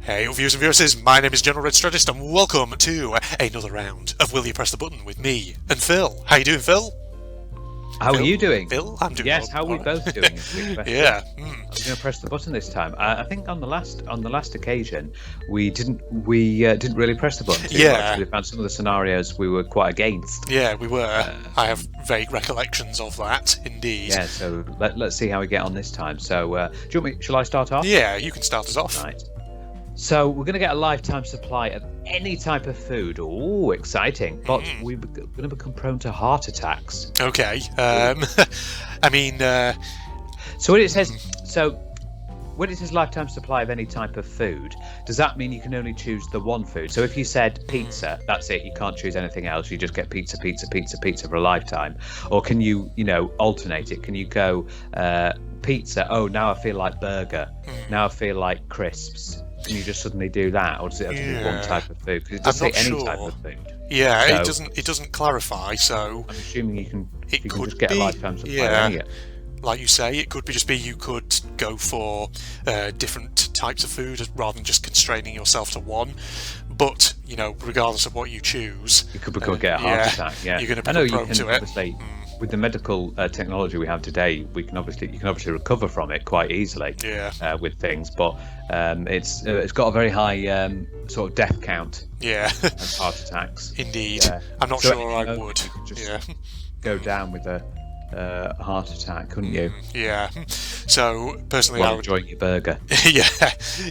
Hey, viewers and viewers, my name is General Red Strategist, and welcome to another round of Will You Press the Button with me and Phil. How you doing, Phil? How are you doing? Phil, I'm doing Yes, well. how are we both doing? Yeah. I'm going to press the button this time. I think on the last occasion we didn't really press the button too much. We found some of the scenarios we were quite against. Yeah, we were. I have vague recollections of that, indeed. Yeah, so let's see how we get on this time. So, do you want me? Shall I start off? Yeah, you can start us off. Right. So we're going to get a lifetime supply of any type of food. Oh, exciting! But we're going to become prone to heart attacks. Okay. I mean. So when it says lifetime supply of any type of food, does that mean you can only choose the one food? So if you said pizza, that's it. You can't choose anything else. You just get pizza for a lifetime. Or can you, alternate it? Can you go pizza? Oh, now I feel like burger. Now I feel like crisps. Can you just suddenly do that, or does it have to be one type of food? Because it does say any type of food. Yeah, so, it doesn't clarify. So I'm assuming you can could just get a lifetime supply of any. Like you say, it could just be you could go for different types of food rather than just constraining yourself to one. But regardless of what you choose, you could get a heart attack. Yeah, you're going to be prone to it. Obviously, with the medical technology we have today, you can obviously recover from it quite easily. Yeah. With things, but it's got a very high sort of death count. Yeah. And heart attacks. Indeed. Yeah. I'm not sure I would. Go down with a heart attack, couldn't you? Yeah. So personally, I would enjoying your burger. Yeah,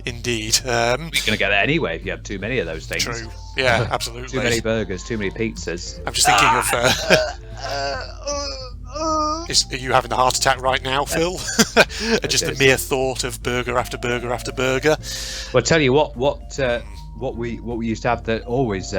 indeed. You're going to get that anyway if you have too many of those things. True. Yeah, absolutely. Too many burgers, too many pizzas. I'm just thinking of. Are you having a heart attack right now, Phil? Just the mere thought of burger after burger after burger. Well, I tell you what we used to have that always.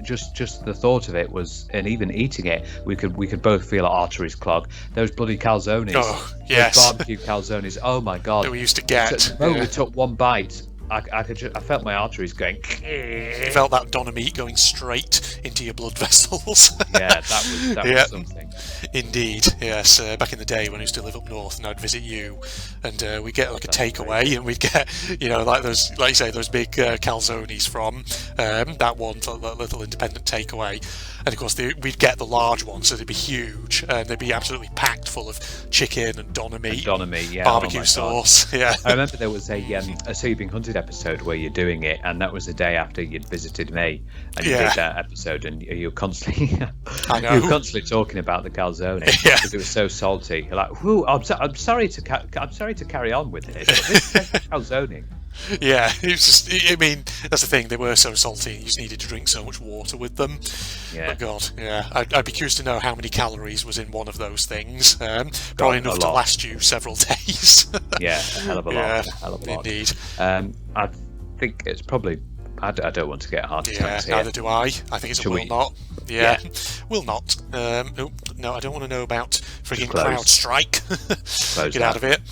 Just the thought of it was, and even eating it, we could both feel our arteries clog. Those bloody calzones. Oh, yes. Those barbecue calzones. Oh my god. That we used to get. So the moment we took one bite, I felt my arteries going. You felt that doner meat going straight into your blood vessels. Yeah, that was something. Indeed, yes. Back in the day when I used to live up north, and I'd visit you, and we'd get like a takeaway, and we'd get like those, like you say, those big calzones from that one, that little independent takeaway. And of course, we'd get the large ones, so they'd be huge, and they'd be absolutely packed full of chicken and doner meat, yeah, barbecue sauce. Yeah, I remember there was a So You've Been Hunted episode where you're doing it, and that was the day after you'd visited me, and you did that episode, and you were constantly, talking about the calzone because it was so salty. You're like, "Whoo, I'm sorry to carry on with this, but this is calzone." Yeah, it was just. I mean, that's the thing. They were so salty. You just needed to drink so much water with them. Yeah. Oh God, yeah. I'd be curious to know how many calories was in one of those things. Probably enough to last you several days. Yeah, a hell of a lot. Yeah, a hell of a lot. Indeed. I think it's probably. I don't want to get a heart attack. Yeah, neither do I. I think it's a will not. Yeah. Will not. No, I don't want to know about frigging CrowdStrike. Get out of it.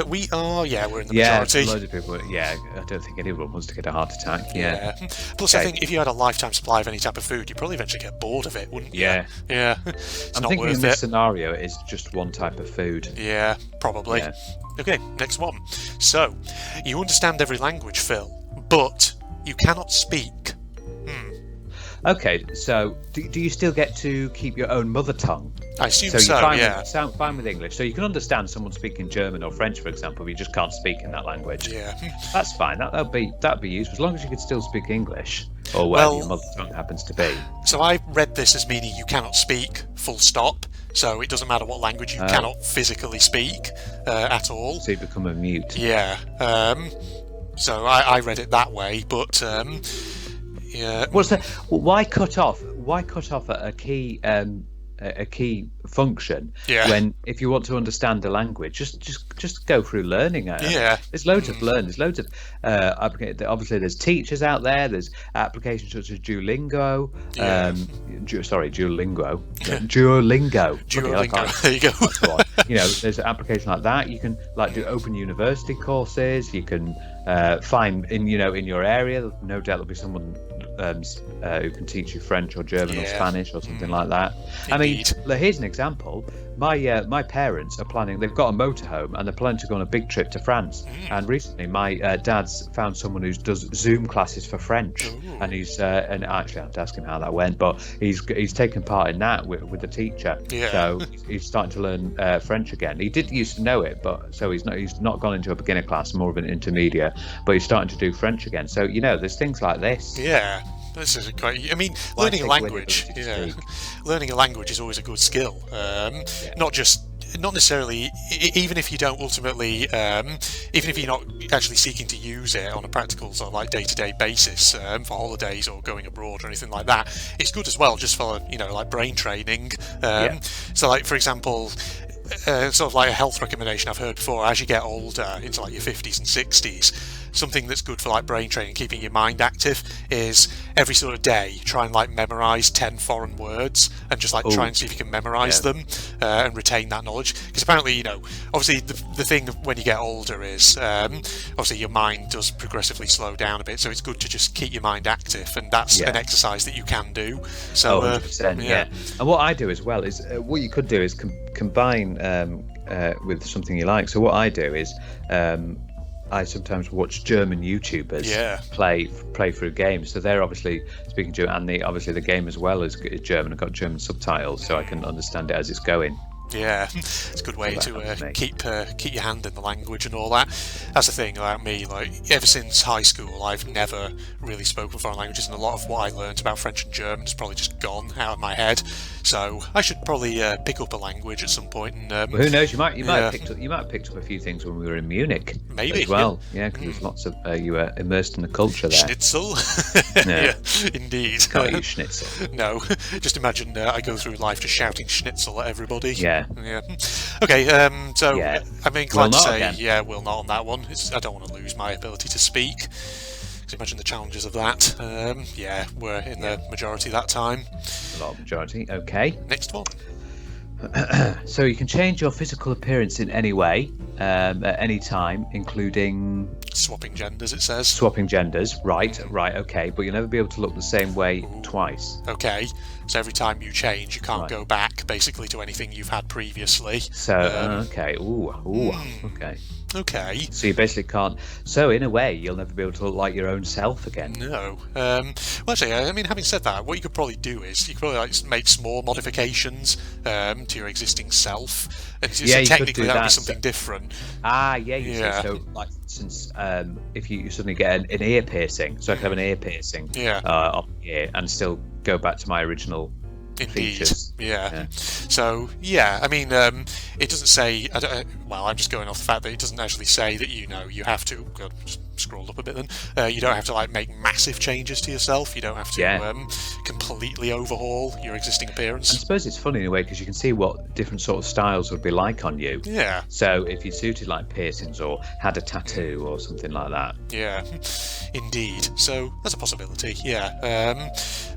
We are, we're in the majority. Loads of people. Yeah, I don't think anyone wants to get a heart attack. Yeah. Plus, I think if you had a lifetime supply of any type of food, you'd probably eventually get bored of it, wouldn't you? Yeah. Yeah. I'm thinking in this scenario, it's just one type of food. Yeah, probably. Yeah. Okay, next one. So, you understand every language, Phil, but you cannot speak. Okay, so do you still get to keep your own mother tongue? I assume so, you sound fine with English. So you can understand someone speaking German or French, for example, but you just can't speak in that language. Yeah. That's fine. That'd be useful, as long as you could still speak English, or whatever your mother tongue happens to be. So I read this as meaning you cannot speak, full stop. So it doesn't matter what language you cannot physically speak at all. So you become a mute. Yeah. So I read it that way, but... yeah. Why cut off a key function when, if you want to understand a language, just go through learning it. There's loads of learn. There's loads of obviously there's teachers out there. There's applications such as Duolingo. Duolingo. There you go. There's an application like that. You can do open university courses. You can find in your area. No doubt there'll be someone who can teach you French or German or Yeah. Spanish or something like that. I mean, Indeed. here's an example. My parents are planning. They've got a motorhome and they're planning to go on a big trip to France. And recently, my dad's found someone who does Zoom classes for French, Ooh. and and actually I have to ask him how that went, but he's taken part in that with the teacher. Yeah. So he's starting to learn French again. He did used to know it, but so he's not gone into a beginner class, more of an intermediate. But he's starting to do French again. So there's things like this. Yeah. This is great. I mean, learning a language. Yeah, learning a language is always a good skill. Not necessarily, even if you don't ultimately, even if you're not actually seeking to use it on a practical sort of like day-to-day basis for holidays or going abroad or anything like that. It's good as well, just for like brain training. So, like for example. Sort of like a health recommendation I've heard before, as you get older into like your 50s and 60s, something that's good for like brain training, keeping your mind active, is every sort of day try and like memorize 10 foreign words and just like try and see if you can memorize them and retain that knowledge. Because apparently, obviously the thing when you get older is obviously your mind does progressively slow down a bit, so it's good to just keep your mind active, and that's an exercise that you can do. So 100%, yeah. And what I do as well is what you could do is combine with something you like. So what I do is I sometimes watch German YouTubers play through games. So they're obviously speaking German, and obviously the game as well is German. I've got German subtitles, so I can understand it as it's going. Yeah, it's a good way to keep your hand in the language and all that. That's the thing about me. Like ever since high school, I've never really spoken foreign languages, and a lot of what I learned about French and German has probably just gone out of my head. So I should probably pick up a language at some point. And well, who knows? You might have picked up a few things when we were in Munich. Maybe as well. Yeah, because there's lots of you were immersed in the culture there. Schnitzel. Yeah, indeed. Can't eat schnitzel. No, just imagine I go through life just shouting schnitzel at everybody. Yeah. Okay. So I'm inclined to say we'll not on that one. I don't want to lose my ability to speak. So imagine the challenges of that. We're in the majority that time. A lot of majority. Okay. Next one. So you can change your physical appearance in any way, at any time, including swapping genders. It says swapping genders. Right. Okay. But you'll never be able to look the same way twice. Okay. So every time you change, you can't go back basically to anything you've had previously. So okay. Okay. Okay. So you basically can't. So in a way, you'll never be able to look like your own self again. No. Well, actually, I mean, having said that, what you could probably do is you could probably make small modifications to your existing self, and so technically that would be something different. See. So, like, for instance, if you suddenly get an ear piercing, so I could have an ear piercing, up here, and still go back to my original. Indeed. Features. Yeah. So I mean, it doesn't say. I'm just going off the fact that it doesn't actually say that you have to. Scroll up a bit then. You don't have to like make massive changes to yourself. You don't have to completely overhaul your existing appearance. I suppose it's funny in a way because you can see what different sort of styles would be like on you. Yeah. So if you suited like piercings or had a tattoo or something like that. Yeah. Indeed. So that's a possibility. Yeah.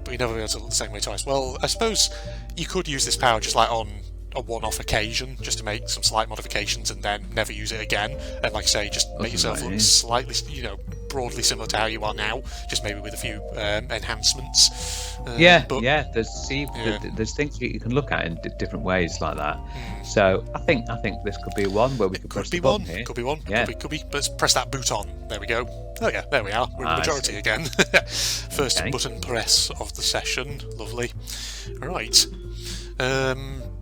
But you never be able to look the same way twice. Well, I suppose you could use this power just like on a one-off occasion, just to make some slight modifications and then never use it again. And like I say, just make yourself look slightly, broadly similar to how you are now, just maybe with a few enhancements. There's things you can look at in different ways like that. So I think this could be one where we could press the button here. Could be one. Yeah. Could be. Let's press that boot on. There we go. Oh yeah, there we are. We're in the majority again. First button press of the session. Lovely. All right.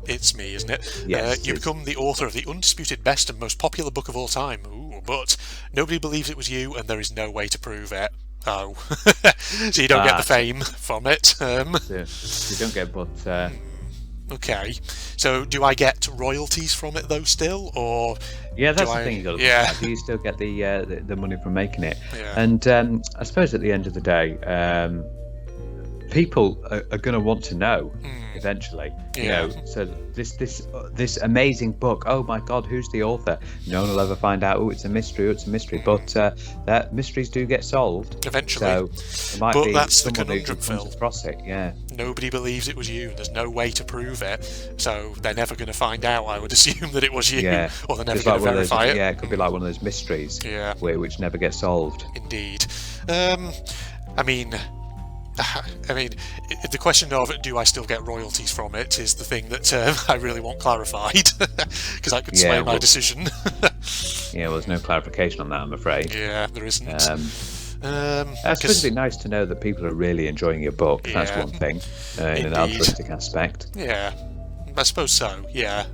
It's me, isn't it? Yes. You become the author of the undisputed best and most popular book of all time. Ooh, but nobody believes it was you, and there is no way to prove it. Oh, so you don't get the fame from it. You don't get, but. Okay, so do I get royalties from it though still, or? Yeah, that's the thing you got to look at. Do you still get the money from making it? Yeah. And I suppose at the end of the day, people are going to want to know eventually. So this amazing book. Oh my God, who's the author? No one will ever find out. Oh, it's a mystery. But that mysteries do get solved eventually. So it might be that's the someone who conundrum, comes Phil. across it. Yeah. Nobody believes it was you. There's no way to prove it, so they're never going to find out. I would assume that it was you, or they're never going to verify it. Yeah, it could be like one of those mysteries. Yeah. Which never gets solved. Indeed. I mean, I mean, the question of do I still get royalties from it is the thing that I really want clarified, because that could sway my decision. Yeah, well, there's no clarification on that, I'm afraid. Yeah, there isn't. I suppose it'd be nice to know that people are really enjoying your book. Yeah, that's one thing, in an altruistic aspect. Yeah, I suppose so. Yeah,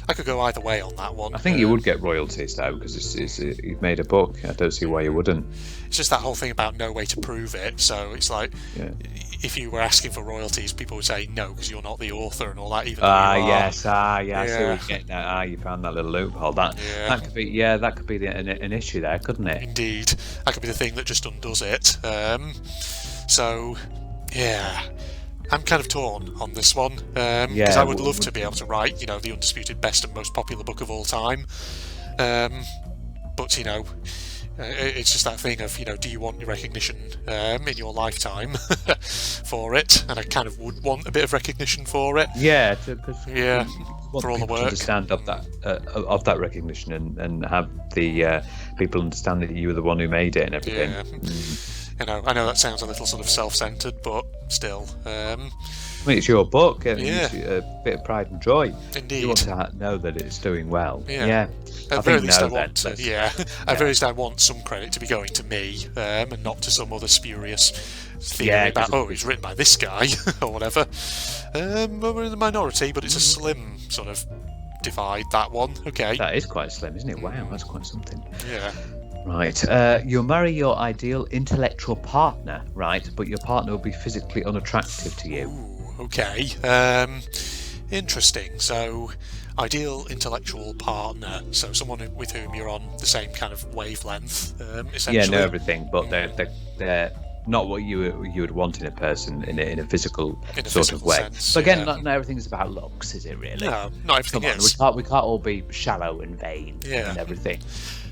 I could go either way on that one. I think you would get royalties though, because you've made a book. I don't see why you wouldn't. It's just that whole thing about no way to prove it. So it's like, if you were asking for royalties, people would say no because you're not the author and all that. Even yes, I see what you're getting at. You found that little loophole. That could be, that could be an issue there, couldn't it? Indeed, that could be the thing that just undoes it. So, yeah. I'm kind of torn on this one, because I would love to be able to write, the undisputed best and most popular book of all time. But, it's just that thing of, do you want your recognition in your lifetime for it? And I kind of would want a bit of recognition for it. Yeah, because for all the work. Understand of that recognition and have the people understand that you were the one who made it and everything. Yeah. I know that sounds a little sort of self-centered, but still. I mean, it's your book. It's a bit of pride and joy. Indeed. You want to know that it's doing well. Yeah. At very least I want at very least I want some credit to be going to me, and not to some other spurious theory about, it's written by this guy, or whatever. We're in the minority, but it's a slim sort of divide, that one. Okay. That is quite slim, isn't it? Wow, that's quite something. Yeah. Right, you'll marry your ideal intellectual partner, right? But your partner will be physically unattractive to you. Ooh, okay. Interesting. So, ideal intellectual partner. So, someone with whom you're on the same kind of wavelength, essentially. Yeah, know everything, but they're not what you would want in a person in a physical sort of way. Sense, but again, not everything's about looks, is it? Really? No, not everything is. We can't all be shallow and vain and everything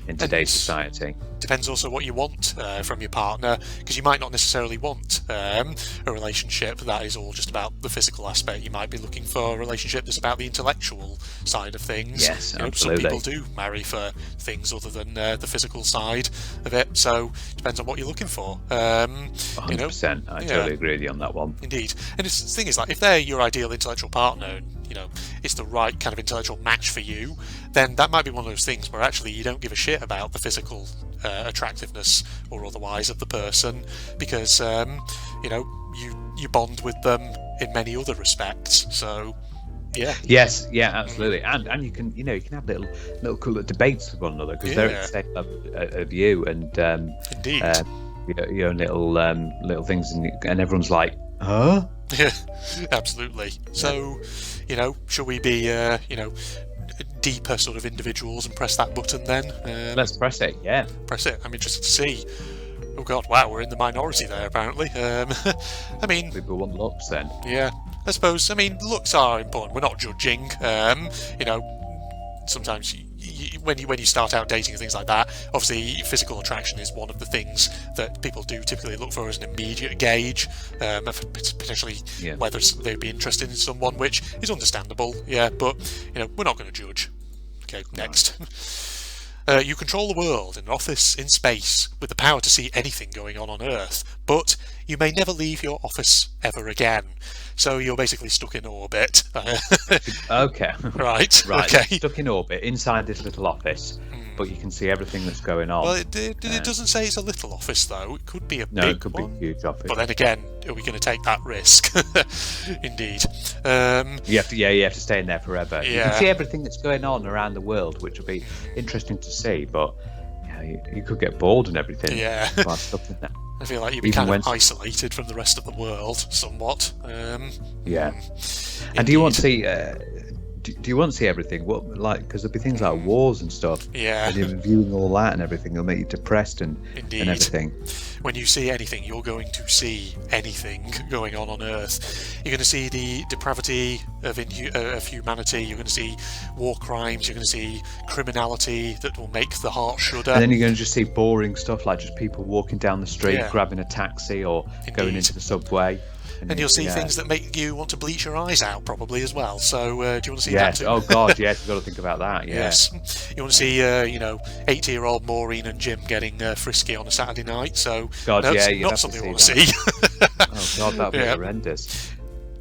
in today's society. Depends also what you want from your partner, because you might not necessarily want a relationship that is all just about the physical aspect. You might be looking for a relationship that's about the intellectual side of things. Yes, absolutely. Some people do marry for things other than the physical side of it, so it depends on what you're looking for. 100%. I totally agree with you on that one. Indeed. And the thing is, like, if they're your ideal intellectual partner, it's the right kind of intellectual match for you, then that might be one of those things where actually you don't give a shit about the physical attractiveness or otherwise of the person, because you bond with them in many other respects. So yes, absolutely. And you can have little cool debates with one another, because they're at the same level of you, and indeed, your little things, and everyone's like, huh? Yeah, absolutely. So, shall we be deeper sort of individuals and press that button then? Let's press it. Yeah, press it. I'm interested to see. Oh god, wow, we're in the minority there apparently. I mean, people want looks then. Yeah, I suppose. I mean, looks are important. We're not judging. Sometimes when you start out dating and things like that, obviously physical attraction is one of the things that people do typically look for as an immediate gauge of potentially whether they'd be interested in someone, which is understandable. Yeah, but we're not going to judge. Okay, next. You control the world in an office in space with the power to see anything going on Earth, but you may never leave your office ever again. So you're basically stuck in orbit. Okay. Right. Okay. Stuck in orbit inside this little office, but you can see everything that's going on. Well, it doesn't say it's a little office though. It could be a big it could one. be a huge office. But then again, are we going to take that risk? Indeed. You have to stay in there forever. Yeah. You can see everything that's going on around the world, which will be interesting to see. But you could get bored and everything. Yeah. While stuck in there. I feel like you'd be kind of isolated from the rest of the world, somewhat. And do you want to see? Do you want to see everything? Because there'll be things like wars and stuff. Yeah. And you're viewing all that and everything, it'll make you depressed and everything. When you see anything, you're going to see anything going on Earth. You're going to see the depravity of humanity. You're going to see war crimes. You're going to see criminality that will make the heart shudder. And then you're going to just see boring stuff like just people walking down the street, grabbing a taxi, or going into the subway. And you'll see things that make you want to bleach your eyes out, probably, as well. So, do you want to see that too? Oh, God, yes, you've got to think about that, Yes. You want to see, 80-year-old Maureen and Jim getting frisky on a Saturday night. So, God, not something I want to see. Oh God, that'd be Yeah. horrendous.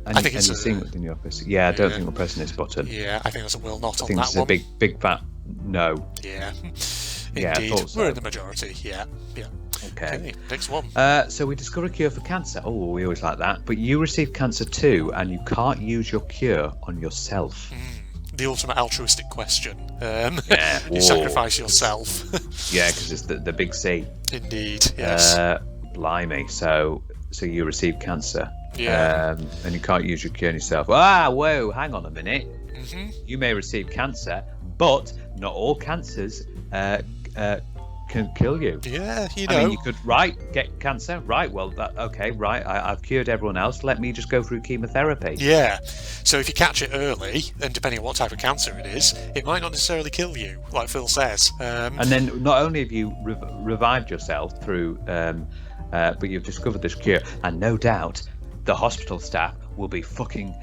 And, I think it's you're a- seeing it in the office. Yeah, I don't think we're pressing this button. Yeah, I think there's a will not I on think that this is one. a big fat no. Yeah. Yeah, I Indeed. thought so. We're in the majority. Yeah. Yeah. Okay. Next one. So we discover a cure for cancer. Oh, we always like that. But you receive cancer too, and you can't use your cure on yourself. The ultimate altruistic question. Yeah. You sacrifice yourself. Yeah, because it's the big C. Indeed. Yes. Blimey. So you receive cancer. Yeah. And you can't use your cure on yourself. Ah, whoa, hang on a minute. Mm-hmm. You may receive cancer, but not all cancers can kill you. Yeah. You I know. mean, you could get cancer, right? Well, I've cured everyone else. Let me just go through chemotherapy. Yeah. So if you catch it early, and depending on what type of cancer it is, it might not necessarily kill you, like Phil says. And then not only have you revived yourself through, but you've discovered this cure, and no doubt the hospital staff will be fucking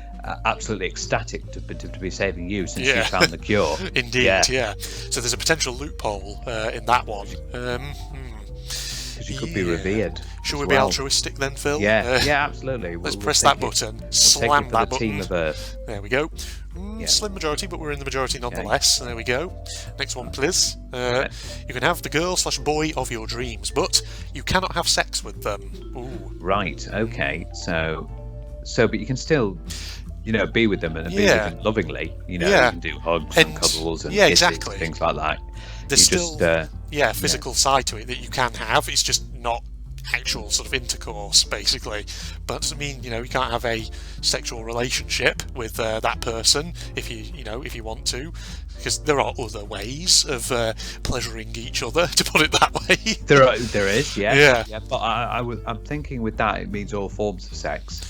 absolutely ecstatic to be saving you since you found the cure. Indeed, yeah. So there's a potential loophole in that one. Because you could be revered. Should as we be well. altruistic then, Phil? Yeah, absolutely. Let's We'll press take that it. button, We'll slam take it for that the team button. of Earth. There we go. Yeah. Slim majority, but we're in the majority nonetheless. There we go. Next one, please. Okay. You can have the girl/boy of your dreams, but you cannot have sex with them. Ooh. Right. Okay. So, but you can still, be with them and be with them lovingly. You can do hugs and cuddles and kisses, exactly. things like that. There's still just, physical side to it that you can have. It's just not actual sort of intercourse, basically. But I mean, you can't have a sexual relationship with that person if you want to, because there are other ways of pleasuring each other, to put it that way. There is, Yeah. But I'm thinking with that it means all forms of sex.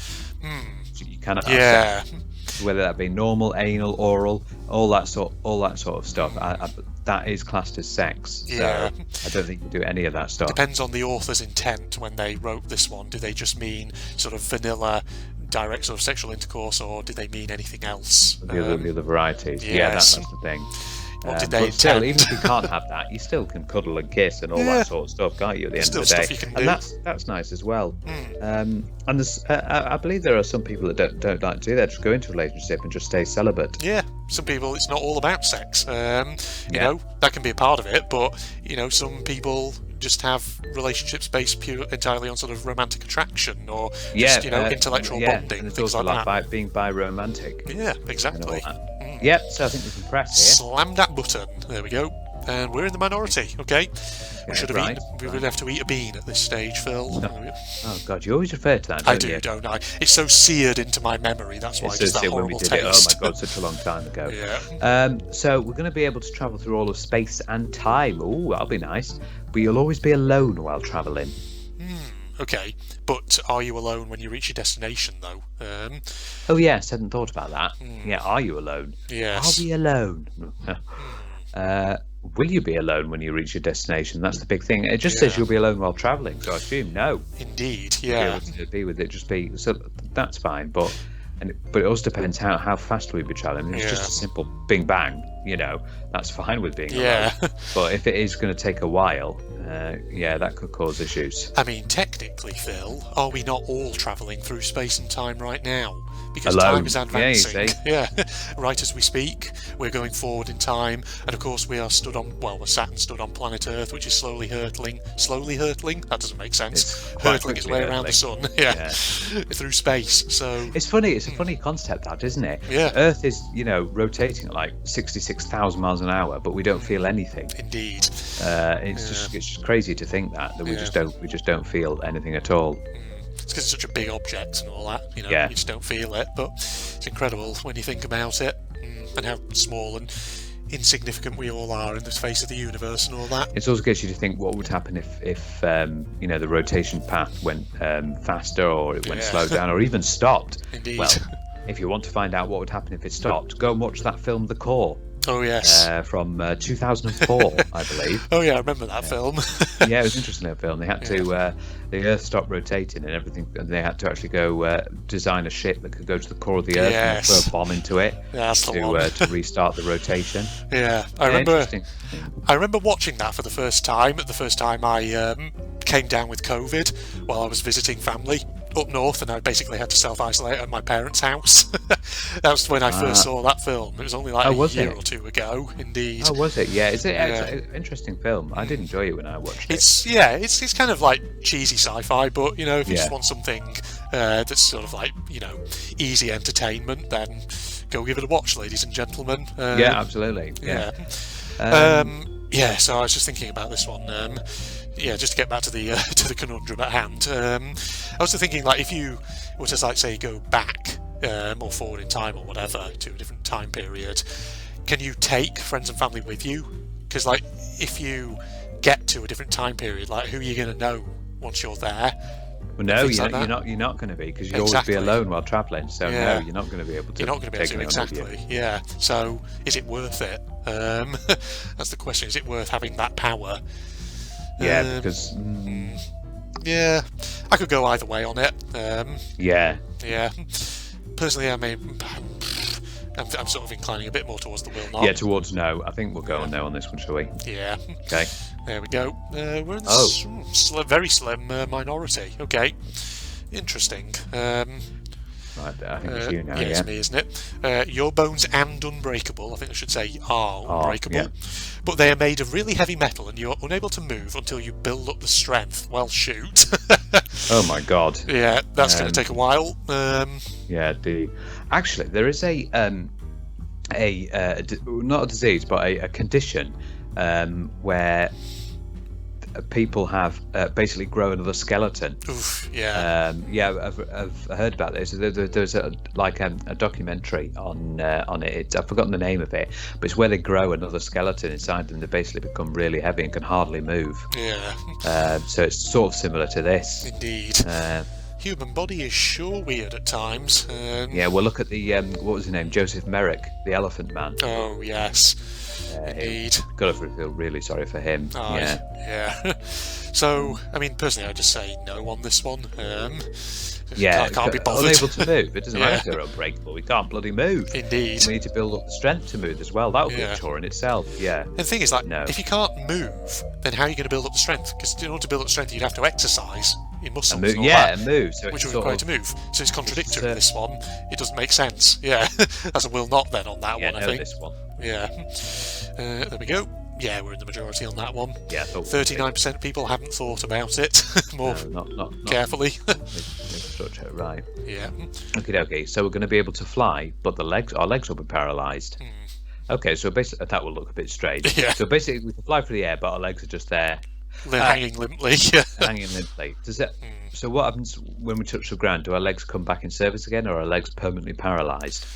So you cannot have Yeah. sex, whether that be normal, anal, oral, all that sort of stuff. That is classed as sex. Yeah. So I don't think you do any of that stuff. Depends on the author's intent when they wrote this one. Do they just mean sort of vanilla, direct sort of sexual intercourse, or did they mean anything else? The other varieties. yes. Yeah, that's the thing. What did they but still, intend? even if you can't have that, you still can cuddle and kiss and all that sort of stuff, can't you? At the end of the Still day, stuff you can and do. that's nice as well. And there's, I believe there are some people that don't like to do that. Just go into a relationship and just stay celibate. Yeah, some people, it's not all about sex. You know, that can be a part of it, but some people just have relationships based entirely on sort of romantic attraction or just intellectual bonding, and it's things also like that. being bi-romantic. Yeah, exactly. Yep. So I think we can press here. Slam that button. There we go. And we're in the minority. Okay. We should have we would have to eat a bean at this stage, Phil. Oh God, you always refer to that. I do, don't I? It's so seared into my memory. That's why. Just that when we horrible did taste. it. Oh my God, such a long time ago. Yeah. So we're going to be able to travel through all of space and time. Ooh, that'll be nice. But you'll always be alone while traveling. Okay, but are you alone when you reach your destination, though? Oh yes, I hadn't thought about that. Yeah, are you alone? Yes. Are we alone? Will you be alone when you reach your destination? That's the big thing. It just says you'll be alone while traveling, so I assume no. Indeed, You'll be able to be with it. Just be so that's fine, but it also depends how fast we be traveling. If it's just a simple bing bang, that's fine with being alone. But if it is going to take a while, that could cause issues. I mean, technically, Phil, are we not all travelling through space and time right now? Because Alone. time is advancing. Yeah, Right as we speak, we're going forward in time, and of course we're Saturn stood on planet Earth, which is slowly hurtling. Slowly hurtling? That doesn't make sense. Hurtling its way around the sun. Through space. So it's funny. It's a funny concept, that, isn't it? Yeah. Earth is, rotating at like 66,000 miles an hour, but we don't feel anything. Indeed. It's just crazy to think that we just don't feel anything at all. It's because it's such a big object and all that, you just don't feel it, but it's incredible when you think about it and how small and insignificant we all are in the face of the universe and all that. It also gets you to think what would happen if the rotation path went faster, or it went slowed down, or even stopped. Indeed. Well, if you want to find out what would happen if it stopped, go and watch that film, The Core. Oh yes. From 2004, I believe. Oh yeah, I remember that film. Yeah, it was an interesting little film. They had to, the Earth stopped rotating and everything, and they had to actually go design a ship that could go to the core of the Earth and throw a bomb into it to restart the rotation. Yeah, I remember watching that for the first time. The first time I came down with COVID while I was visiting family. up north, and I basically had to self-isolate at my parents' house. That was when I first saw that film. It was only like a year or two ago, indeed. Oh, was it? Yeah. It's Yeah. an interesting film. I did enjoy it when I watched it. It's kind of like cheesy sci-fi, but you know, if you just want something that's sort of like, you know, easy entertainment, then go give it a watch, ladies and gentlemen. Yeah, absolutely. Yeah. So I was just thinking about this one. Just to get back to the conundrum at hand. I was thinking, like, if you were to, like, say, go back or forward in time or whatever to a different time period, can you take friends and family with you? Because, like, if you get to a different time period, like, who are you going to know once you're there? Well, no, you're not going to be, because you'll always be alone while travelling. So no, you're not going to be able to. You're not going to be able to, exactly. Yeah. So is it worth it? That's the question. Is it worth having that power? Yeah, because. Yeah, I could go either way on it. Yeah. Personally, I mean, I'm sort of inclining a bit more towards the will not. Yeah, towards no. I think we'll go on no on this one, shall we? Yeah. Okay. There we go. We're in the very slim minority. Okay. Interesting. Right, I think it's you now. It's me, isn't it? Your bones and unbreakable, I think I should say, are unbreakable. Yeah. But they are made of really heavy metal, and you're unable to move until you build up the strength. Well, shoot. Oh my god. Yeah, that's going to take a while. Actually, there is not a disease, but a condition where people have basically grow another skeleton. Oof, yeah. I've heard about this. There's a documentary on it. I've forgotten the name of it, but it's where they grow another skeleton inside them. They basically become really heavy and can hardly move. Yeah. So it's sort of similar to this. Indeed. Human body is sure weird at times. Well, look at the what was his name? Joseph Merrick, the Elephant Man. Oh yes. Indeed. Gotta feel really sorry for him. Yeah. So, I mean, personally, I'd just say no on this one. Can't be bothered. Unable to move. It doesn't matter if they're unbreakable. We can't bloody move. Indeed. We need to build up the strength to move as well. That would be a chore in itself. Yeah. And the thing is, like, if you can't move, then how are you going to build up the strength? Because in order to build up strength, you'd have to exercise your muscles. And move. So which would require to move. So it's contradictory. This one, it doesn't make sense. Yeah. That's a will not then on that one. I think. This one. Yeah. There we go. Yeah, we're in the majority on that one. Yeah, 39% of people haven't thought about it more not carefully. Structure it right. Yeah. Okay. So we're going to be able to fly, but our legs will be paralysed. Okay, so basically that will look a bit strange. Yeah. So basically we can fly through the air, but our legs are just there. They're hanging limply. Hanging limply. Does it? So what happens when we touch the ground? Do our legs come back in service again, or are our legs permanently paralysed?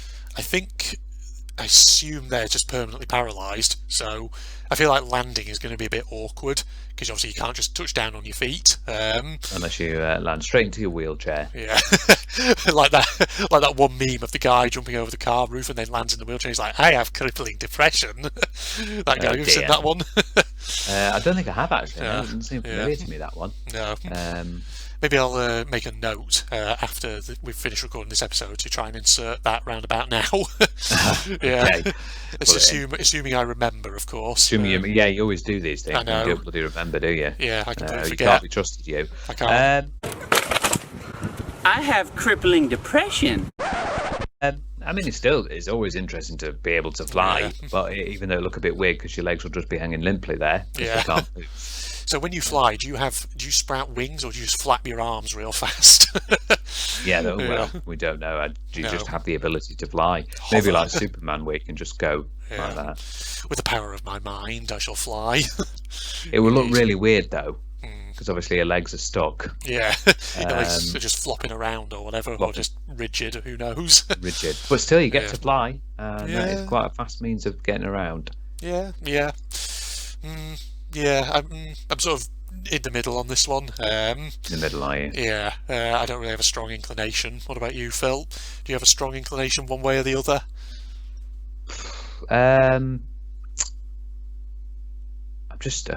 I assume they're just permanently paralysed, so I feel like landing is going to be a bit awkward, because obviously you can't just touch down on your feet. Unless you land straight into your wheelchair. Yeah. like that one meme of the guy jumping over the car roof and then lands in the wheelchair. He's like, I have crippling depression. That guy, you've seen that one? I don't think I have, actually. It doesn't seem familiar to me, that one. No. Maybe I'll make a note after we've finished recording this episode to try and insert that round about now. Yeah. Okay. Assuming I remember, of course. You always do these things. I know. You don't bloody remember, do you? Yeah, I completely forget. You can't be trusted, you. I can't. I have crippling depression. I mean, it's always interesting to be able to fly, but even though it look a bit weird because your legs will just be hanging limply there. Yeah. They can't move. So when you fly, do you sprout wings or do you just flap your arms real fast? Well, we don't know. Do you just have the ability to fly? Maybe like Superman, where you can just go like that. With the power of my mind, I shall fly. It will look really weird though, because obviously your legs are stuck. Yeah, your legs are just flopping around or whatever, or just rigid. Who knows? Rigid, but still you get to fly. That is quite a fast means of getting around. Yeah. I'm sort of in the middle on this one. In the middle, are you? Yeah, I don't really have a strong inclination. What about you, Phil? Do you have a strong inclination one way or the other? I'm just.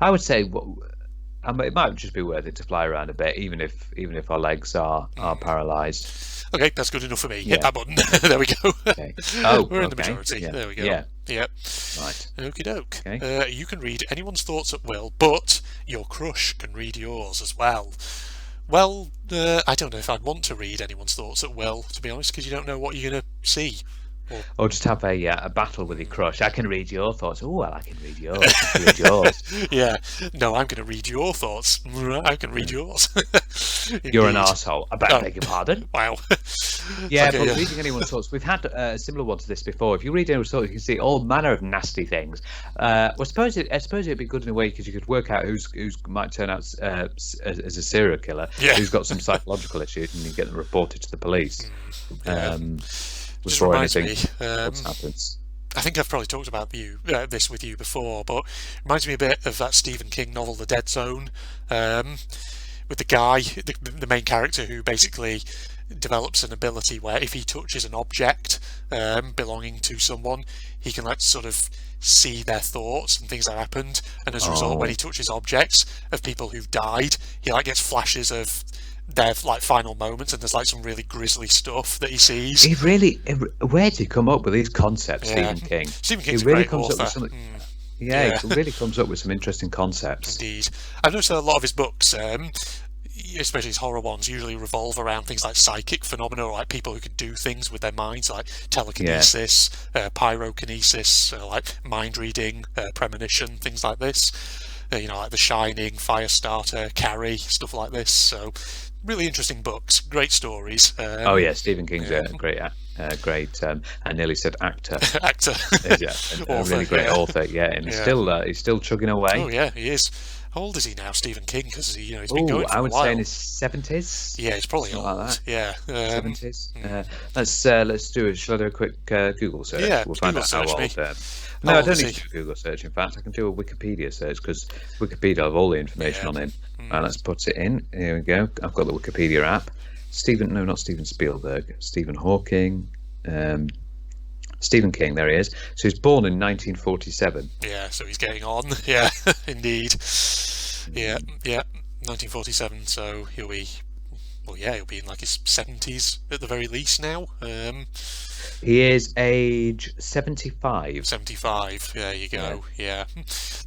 I would say it might just be worth it to fly around a bit, even if our legs are paralysed. Okay, that's good enough for me. Hit that button. There we go. Okay. We're in the majority. Yeah. There we go. Yeah. Right. Okie doke. Okay. You can read anyone's thoughts at will, but your crush can read yours as well. Well, I don't know if I'd want to read anyone's thoughts at will, to be honest, because you don't know what you're going to see. Or just have a battle with your crush. I can read your thoughts. Oh, well, I can read yours. I can read yours. Yeah. No, I'm going to read your thoughts. I can read yours. You're an Indeed. arsehole. I beg your pardon. Wow. Yeah, Okay, but yeah. reading anyone's thoughts, we've had a similar one to this before. If you read anyone's thoughts, you can see all manner of nasty things. Well, I suppose it'd be good in a way because you could work out who's might turn out as a serial killer, Yeah. who's got some psychological issues, and you get them reported to the police. Yeah. Just Before reminds anything me. else happens. I think I've probably talked about this with you before, but it reminds me a bit of that Stephen King novel, The Dead Zone, with the guy, the main character, who basically develops an ability where if he touches an object belonging to someone, he can sort of see their thoughts and things that happened, and as a result, when he touches objects of people who've died, he gets flashes of their final moments, and there's some really grisly stuff that he sees. Where did he come up with these concepts, Yeah. Stephen King? Stephen King's he really a great comes author. up with something. Yeah. He really comes up with some interesting concepts. Indeed. I've noticed that a lot of his books, especially his horror ones, usually revolve around things like psychic phenomena, or people who can do things with their minds, like telekinesis, pyrokinesis, mind reading, premonition, things like this. Like The Shining, Firestarter, Carrie, stuff like this. So, really interesting books, great stories. Oh yeah, Stephen King's a great, I nearly said actor. Actor. Yeah, a really great author. Yeah, and he's still chugging away. Oh yeah, he is. How old is he now, Stephen King? Because he's been going for I a would while. say in his 70s. Yeah, he's probably Something old. like that. Yeah. 70s. Let's do it. Shall I do a quick Google search? Yeah, we'll find Google out how search old. me. No, How I old don't is need he? to do a Google search. In fact, I can do a Wikipedia search because Wikipedia have all the information on him. Let's put it in. Here we go. I've got the Wikipedia app. Not Steven Spielberg. Stephen Hawking. Stephen King. There he is. So he was born in 1947. Yeah, so he's getting on. Yeah, indeed. Yeah, 1947. So he'll be in his 70s at the very least now. He is age 75. 75. There you go. Yeah.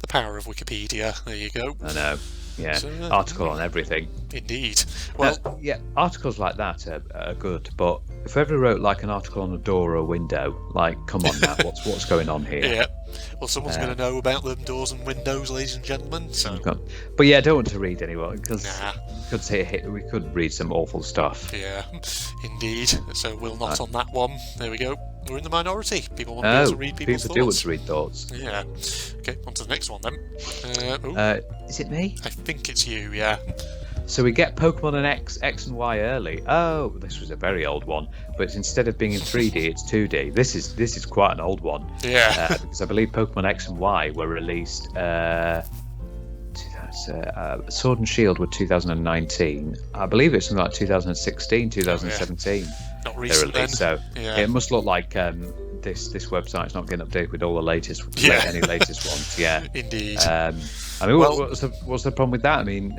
The power of Wikipedia. There you go. I know. Yeah, So, article on everything. Indeed. Well, articles like that are good, but if I ever wrote an article on a door or a window, come on now, what's going on here? yeah. Well, someone's going to know about them doors and windows, ladies and gentlemen. So. But yeah, I don't want to read anyone because Nah. we could read some awful stuff. Yeah, indeed. So we'll not on that one. There we go. We're in the minority. People want to be able to read people's people do want thoughts. to read thoughts. Yeah. Okay, on to the next one then. Is it me? I think it's you, yeah. So we get Pokemon and X and Y early. Oh, this was a very old one, but instead of being in 3D, it's 2D. This is quite an old one. Yeah. Because I believe Pokemon X and Y were released. Sword and Shield were 2019. I believe it's something like 2016, 2017. Not They're recent released. then. So Yeah. it must look like this website's not getting updated with all the latest any latest ones. Yeah. Indeed. What's the problem with that? I mean,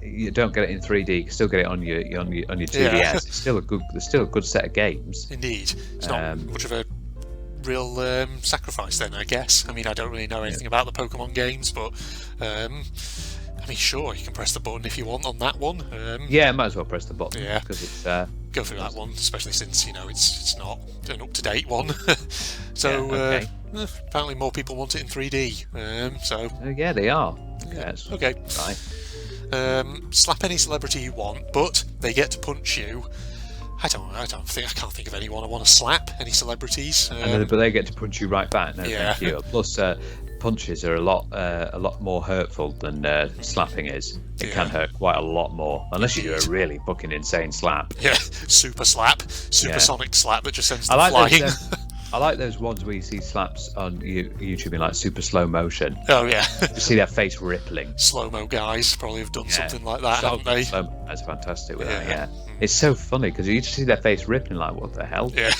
you don't get it in 3D. You can still get it on your 2DS. Yeah. It's still a good set of games. Indeed. It's not much of a real sacrifice then, I guess. I mean, I don't really know anything about the Pokemon games, but sure, you can press the button if you want on that one. Might as well press the button. Yeah. Because it's go through that one, especially since it's not an up-to-date one. So apparently more people want it in 3D. yeah, they are. Yeah. Yes. Okay. Right. Slap any celebrity you want, but they get to punch you. I can't think of anyone I want to slap. Any celebrities? But they get to punch you right back. No, Yeah. thank you. Plus, punches are a lot more hurtful than slapping is. It can hurt quite a lot more, unless you do a really fucking insane slap. Yeah, super slap, supersonic slap that just sends them I like flying. those, I like those ones where you see slaps on YouTube in super slow motion. Oh yeah, You see their face rippling. slow-mo guys probably have done something like that, haven't they? That's fantastic with Yeah. that, yeah. It's so funny because you just see their face rippling what the hell? Yeah,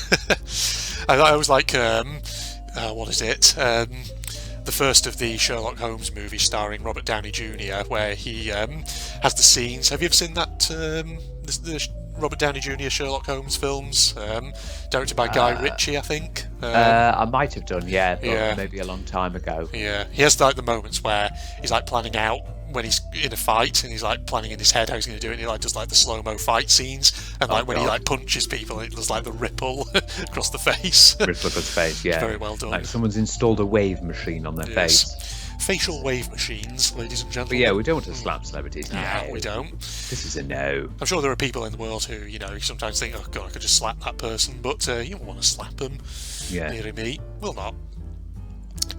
I was like, what is it? The first of the Sherlock Holmes movies starring Robert Downey Jr., where he has the scenes. Have you ever seen that? The Robert Downey Jr. Sherlock Holmes films, directed by Guy Ritchie, I think. I might have done, but Yeah. maybe a long time ago. Yeah, he has the moments where he's planning out when he's in a fight and he's like planning in his head how he's going to do it, and he like does like the slow-mo fight scenes, and like when he like punches people, it does like the ripple across the face. Ripple across the face, yeah. Very well done. Like someone's installed a wave machine on their face. Facial wave machines, ladies and But gentlemen. yeah, we don't want to slap celebrities. No, we don't. This is a no. I'm sure there are people in the world who, you sometimes think, oh god, I could just slap that person, but you don't want to slap them. Yeah. Near me. Will not.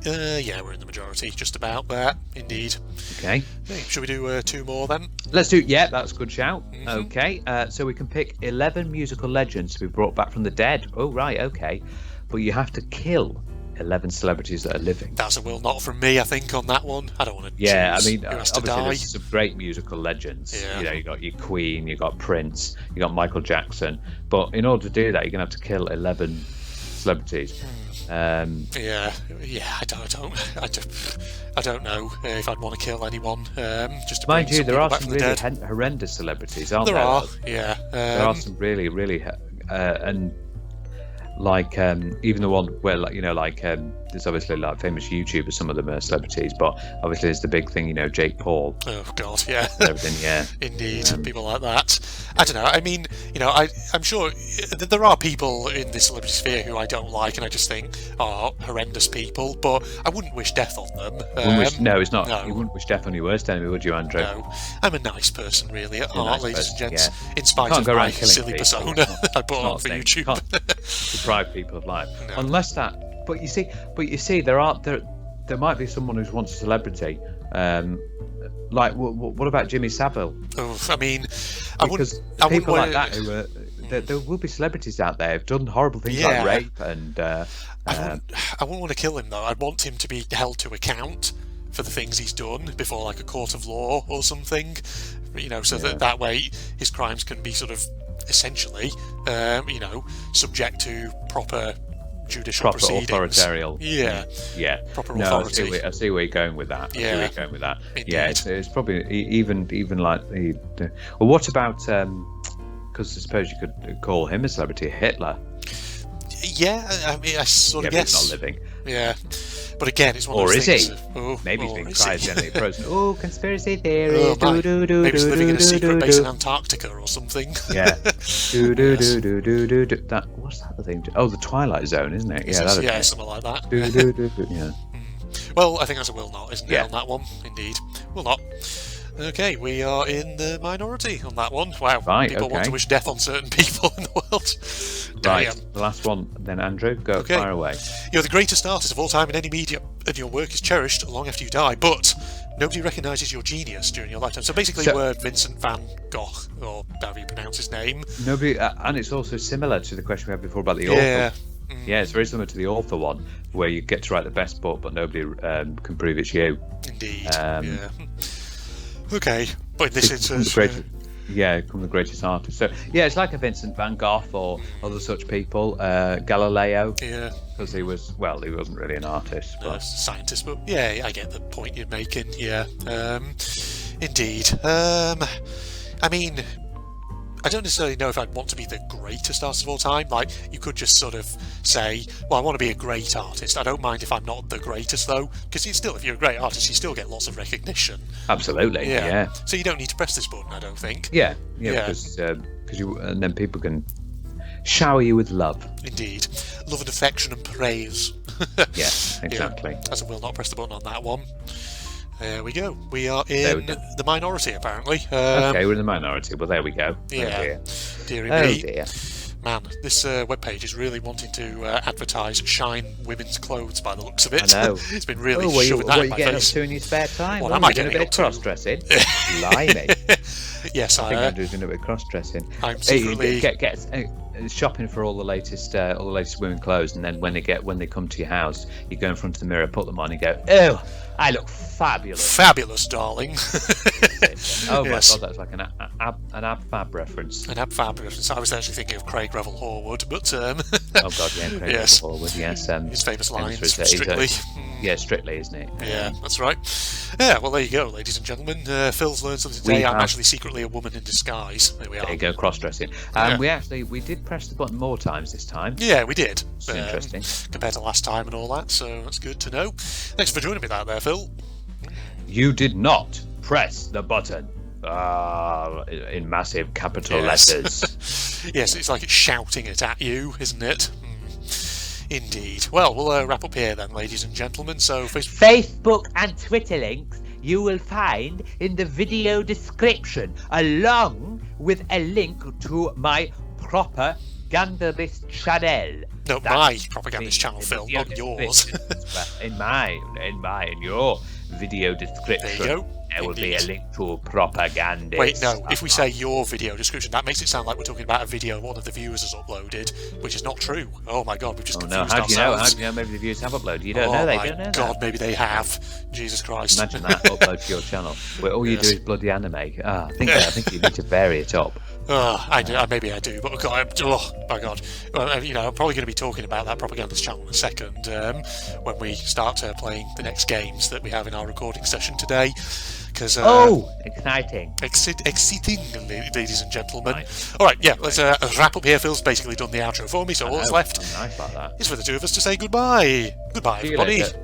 Yeah, we're in the majority, just about there, indeed. Okay. Hey, shall we do 2 more then? Let's do. Yeah, that's a good shout. Okay. So we can pick 11 musical legends to be brought back from the dead. Oh right, okay. But you have to kill 11 celebrities that are living. That's a will not from me, I think, on that one. I don't want to Yeah, I choose mean, who has to obviously die. there's some great musical legends. Yeah. You got your Queen, you got Prince, you got Michael Jackson. But in order to do that, you're gonna have to kill 11 celebrities. Yeah, I don't know if I'd want to kill anyone. Just to Mind bring you, there people are back some from the really dead. horrendous celebrities, aren't There there? are, yeah. There are some really, really, and like even the one where there's obviously like famous YouTubers, some of them are celebrities, but obviously there's the big thing, Jake Paul, Oh god, yeah. and everything, yeah. Indeed, people like that. I don't know. I mean, I'm sure there are people in the celebrity sphere who I don't like, and I just think are horrendous people. But I wouldn't wish death on them. No, it's not. no. You wouldn't wish death on your worst enemy, would you, Andrew? No, I'm a nice person, really, at You're a heart, nice ladies person, and gents. yeah. In spite Can't of go my around killing silly people. persona I put Not on a for thing. YouTube. Can't deprive people of life, No. unless that. But you see, there might be someone who wants a celebrity. Like, what about Jimmy Savile? Oh, I mean, Because I wouldn't people like want- that who are there will be celebrities out there who've done horrible things Yeah. like rape and I wouldn't want to kill him though. I'd want him to be held to account for the things he's done before like a court of law or something, so that way his crimes can be sort of essentially subject to proper judicial proceedings. authoritarian. Yeah. Proper No, authority. I see where you're going with that. Yeah. Yeah, it's probably even like the. Well, what about? Because I suppose you could call him a celebrity, Hitler. Yeah, I mean, I sort of Yeah, but he's guess. not living. Yeah, but again, it's one Or of those is things. he? Maybe he's or been is he? cryogenically frozen. Oh, conspiracy theory. Oh, my. Maybe he's living in a secret base in do. Antarctica or something. Yeah. Do. That what's that the thing? Oh, the Twilight Zone, isn't it? Yeah, that'd be Something like that. it. Yeah. Well, I think that's a will not, isn't it, Yeah. on that one? Indeed. Will not. Okay, we are in the minority on that one. Wow, Right, people want okay. to wish death on certain people in the world. Right. Damn. The last one, then, Andrew. Go Okay. fire away. You're the greatest artist of all time in any medium, and your work is cherished long after you die, but nobody recognises your genius during your lifetime. So basically, you were Vincent van Gogh, or however you pronounce his name. Nobody, and it's also similar to the question we had before about the author. Yeah. Yeah, it's very similar to the author one, where you get to write the best book, but nobody can prove it's you. Indeed. Um, Yeah. Okay, but in this instance, Become the greatest artist. So yeah, it's like a Vincent van Gogh or other such people. Galileo, yeah, because he wasn't really an artist, but scientist, but yeah, I get the point you're making. Yeah, indeed. I mean, I don't necessarily know if I'd want to be the greatest artist of all time. Like, you could just sort of say, well, I want to be a great artist. I don't mind if I'm not the greatest, though, because if you're a great artist, you still get lots of recognition. absolutely, yeah. So you don't need to press this button, I don't think. Yeah, Yeah. because you and then people can shower you with love. Indeed. Love and affection and praise. Yeah, exactly. Yeah, as I will not press the button on that one. There we go. We are There we in go. the minority, apparently. Okay, we're in the minority. Well, there we go. Yeah. Dearie Oh me. dear. Man, this webpage is really wanting to advertise Shine women's clothes by the looks of it. I know. It's been really What shoving that are in you my getting up face. to in your spare time? What Oh, am I you're doing a getting bit of up to? cross-dressing? Blimey. Yes, I think I Andrew's doing a bit of cross-dressing. I'm secretly... Get shopping for all the latest women clothes, and then when they come to your house, you go in front of the mirror, put them on, and go, "Oh, I look fabulous." Fabulous, darling. Oh my Yes. god, that's like an ab fab reference. An ab fabulous. I was actually thinking of Craig Revel Horwood, but Oh god, yeah, Craig Yes. Forward, yes. his famous lines He's from a- Strictly. Yeah, Strictly, isn't it? Yeah, that's right. Yeah, well, there you go, ladies and gentlemen. Phil's learned something today. I'm have- actually secretly a woman in disguise. There we are. There you go, cross-dressing. Yeah. We did press the button more times this time. Yeah, we did. It's interesting. Compared to last time and all that, so that's good to know. Thanks for joining me there, Phil. You did not press the button. In massive capital Yes. letters. Yes, it's like it's shouting it at you, isn't it? Indeed. Well, we'll wrap up here then, ladies and gentlemen. So, Facebook and Twitter links you will find in the video description, along with a link to my propagandist channel. No, That's my propagandist channel, in Phil, video not yours. description. in your video description. There you go. There will be a Indeed. link to a propagandist. Wait, no, if we say your video description, that makes it sound like we're talking about a video one of the viewers has uploaded, which is not true. Oh my god, we've just confused How do you know? ourselves. How do you know? Maybe the viewers have uploaded. You don't Oh know. They my don't know. god, that. maybe they have. Jesus Christ. Imagine that upload to your channel where all you Yes. do is bloody anime. I think you need to vary it up. Maybe I do, but god, oh my god. Well, I'm probably going to be talking about that propagandist channel in a second when we start playing the next games that we have in our recording session today. Because exciting! Exciting, ladies and gentlemen. Right. All right, yeah, let's wrap up here. Phil's basically done the outro for me, so all that's left Nice like that. is for the two of us to say goodbye. Goodbye, See you everybody. later.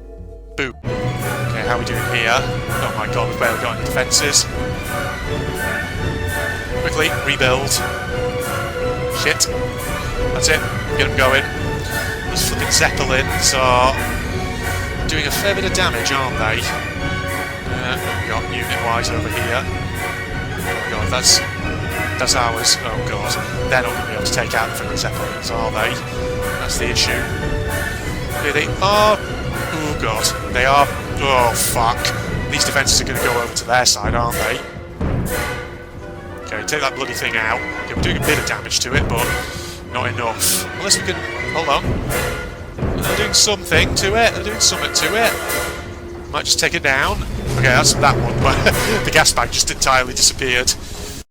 Boo. Okay, how are we doing here? Oh my god, we've barely got any defences. Quickly, rebuild. Shit. That's it. Get them going. These flipping Zeppelins are doing a fair bit of damage, aren't they? We got unit-wise over here. Oh god, that's ours. Oh god. They're not going to be able to take out the flipping Zeppelins, are they? That's the issue. Here they are. Oh god. They are. Oh fuck. These defences are going to go over to their side, aren't they? Okay, take that bloody thing out. Okay, we're doing a bit of damage to it, but not enough. Unless we can... Hold on. They're doing something to it. They're doing something to it. Might just take it down. Okay, that's that one. The gas bag just entirely disappeared.